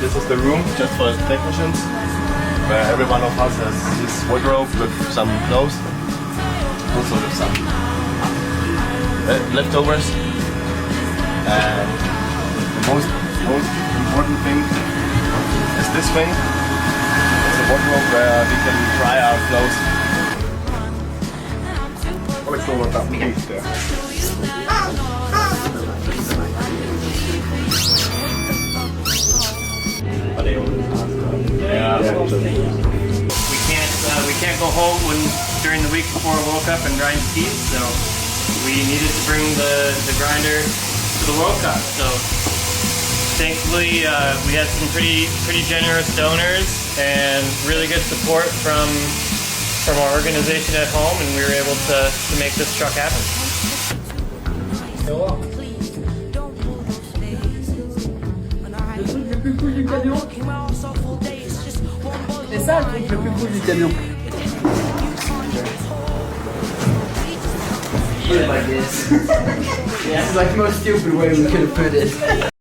this is the room just for the technicians, where every one of us has his wardrobe with some clothes, also with some leftovers. And the most important thing is this wing. It's a wardrobe where we can try our clothes. Oliko sulla jotain kiittää? We can't go home during the week before World Cup and grind skis, so we needed to bring the grinder to the World Cup. So thankfully we had some pretty generous donors and really good support from our organization at home, and we were able to make this truck happen. C'est ça le truc le plus cool du camion. Put it like this. Yeah, it's like the most stupid way we could have put it.